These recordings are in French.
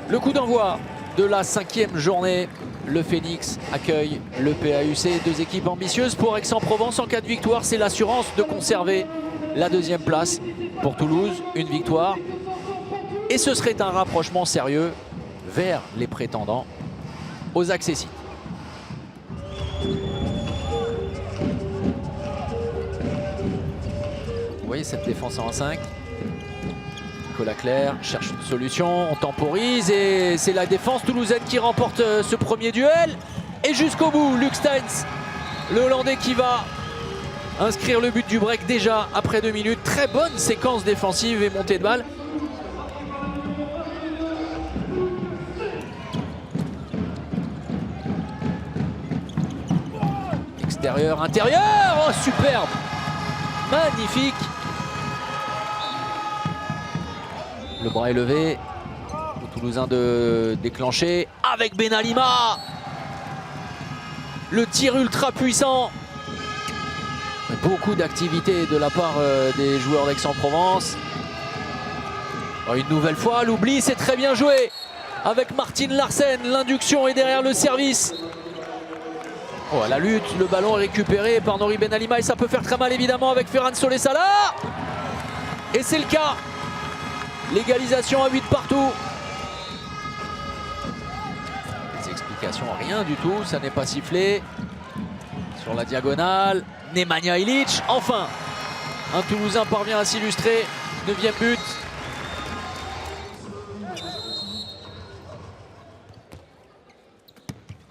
Le coup d'envoi de la 5e journée. Le Phoenix accueille le PAUC. Deux équipes ambitieuses pour Aix-en-Provence. En cas de victoire, c'est l'assurance de conserver la 2e place. Pour Toulouse, une victoire. Et ce serait un rapprochement sérieux vers les prétendants aux accessibles. Vous voyez cette défense en 1-5. Nicolas Clerc cherche une solution, on temporise et c'est la défense toulousaine qui remporte ce premier duel. Et jusqu'au bout, Luc Steins, le Hollandais qui va inscrire le but du break déjà après 2 minutes. Très bonne séquence défensive et montée de balle. Extérieur, intérieur, oh superbe, magnifique. Le bras est levé, aux Toulousains de déclencher avec Benalima. Le tir ultra puissant. Beaucoup d'activité de la part des joueurs d'Aix-en-Provence. Une nouvelle fois, l'oubli, c'est très bien joué. Avec Martin Larsen, l'induction est derrière le service. Oh, la lutte, le ballon est récupéré par Nori Benalima et ça peut faire très mal évidemment avec Ferran Solé-Salah. Et c'est le cas. L'égalisation à 8 partout. Les explications, rien du tout, ça n'est pas sifflé. Sur la diagonale, Nemanja Ilić, enfin, un Toulousain parvient à s'illustrer. 9e but.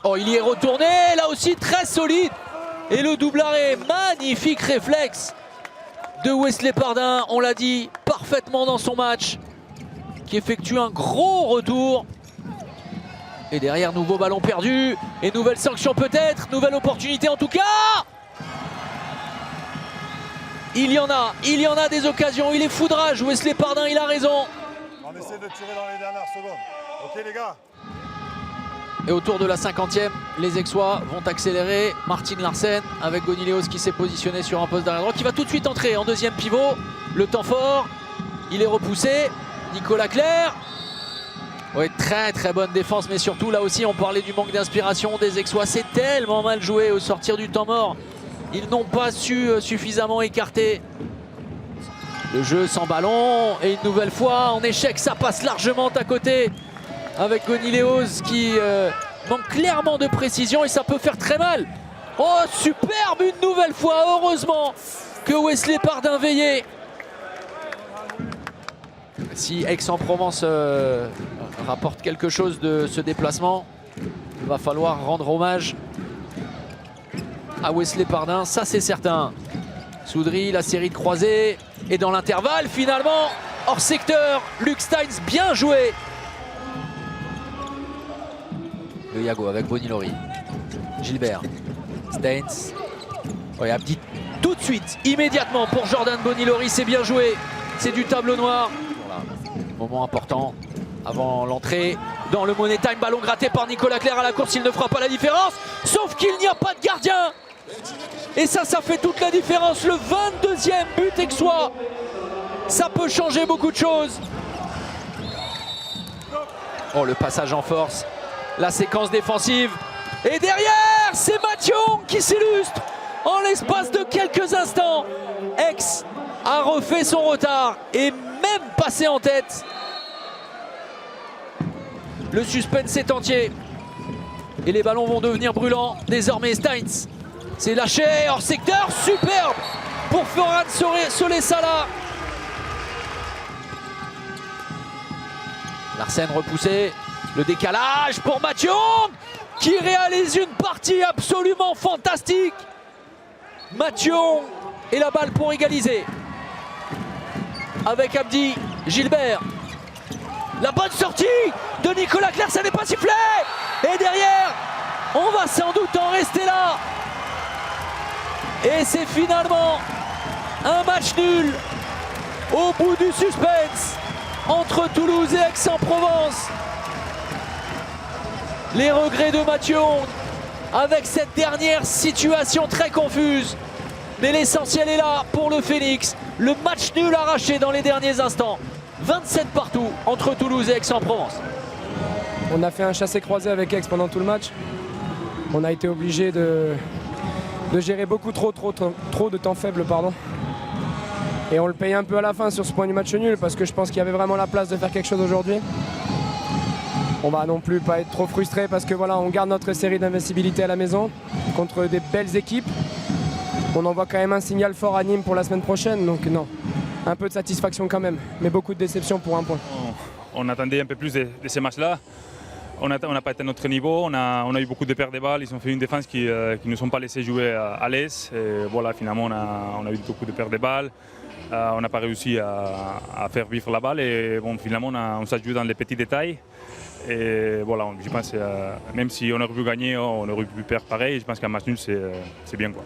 Oh, il y est retourné, là aussi très solide. Et le double arrêt, magnifique réflexe de Wesley Pardin, on l'a dit, parfaitement dans son match, qui effectue un gros retour. Et derrière, nouveau ballon perdu, et nouvelle sanction peut-être, nouvelle opportunité en tout cas. Il y en a des occasions, il est foudrage, Wesley Pardin, il a raison. On essaie de tirer dans les dernières secondes, ok les gars? Et autour de la 50e, les Aixois vont accélérer. Martin Larsen avec Gonileos qui s'est positionné sur un poste d'arrière droit, qui va tout de suite entrer en 2e pivot. Le temps fort, il est repoussé. Nicolas Clerc. Oui, très bonne défense, mais surtout là aussi on parlait du manque d'inspiration des Aixois. C'est tellement mal joué au sortir du temps mort. Ils n'ont pas su suffisamment écarter le jeu sans ballon. Et une nouvelle fois en échec, ça passe largement à côté. Avec Gonileos qui manque clairement de précision et ça peut faire très mal. Oh, superbe une nouvelle fois, heureusement que Wesley Pardin veillait. Si Aix-en-Provence rapporte quelque chose de ce déplacement, il va falloir rendre hommage à Wesley Pardin, ça c'est certain. Soudry, la série de croisés, et dans l'intervalle finalement, hors secteur, Luc Steins, bien joué. Le Yago avec Bonilori. Gilbert. Steins. Oui, Abdi tout de suite, immédiatement pour Jordan Bonilori. C'est bien joué. C'est du tableau noir. Voilà. Moment important avant l'entrée dans le Money Time. Ballon gratté par Nicolas Clerc à la course. Il ne fera pas la différence. Sauf qu'il n'y a pas de gardien. Et ça fait toute la différence. Le 22e but aixois. Ça peut changer beaucoup de choses. Oh, le passage en force. La séquence défensive. Et derrière, c'est Mathieu qui s'illustre en l'espace de quelques instants. Aix a refait son retard et même passé en tête. Le suspense est entier. Et les ballons vont devenir brûlants. Désormais, Steins s'est lâché hors secteur. Superbe pour Ferran Solé-Salah. Larsen repoussé. Le décalage pour Mathieu qui réalise une partie absolument fantastique. Mathieu et la balle pour égaliser. Avec Abdi, Gilbert. La bonne sortie de Nicolas Clerc, ça n'est pas sifflé. Et derrière, on va sans doute en rester là. Et c'est finalement un match nul au bout du suspense entre Toulouse et Aix-en-Provence. Les regrets de Mathieu avec cette dernière situation très confuse. Mais l'essentiel est là pour le Phoenix. Le match nul arraché dans les derniers instants. 27 partout entre Toulouse et Aix-en-Provence. On a fait un chassé-croisé avec Aix pendant tout le match. On a été obligé de gérer beaucoup trop de temps faible. Et on le paye un peu à la fin sur ce point du match nul parce que je pense qu'il y avait vraiment la place de faire quelque chose aujourd'hui. On va non plus pas être trop frustré parce que voilà, on garde notre série d'invincibilité à la maison contre des belles équipes. On envoie quand même un signal fort à Nîmes pour la semaine prochaine, donc non, un peu de satisfaction quand même, mais beaucoup de déception pour un point. On attendait un peu plus de ces matchs-là. On n'a pas été à notre niveau, on a eu beaucoup de pertes de balles, ils ont fait une défense qui ne nous ont pas laissé jouer à l'aise. Et voilà, finalement on a eu beaucoup de pertes de balles. On n'a pas réussi à faire vivre la balle et bon, finalement on s'est joué dans les petits détails. Et voilà, je pense même si on aurait pu gagner, on aurait pu perdre pareil. Je pense qu'un match nul c'est bien quoi.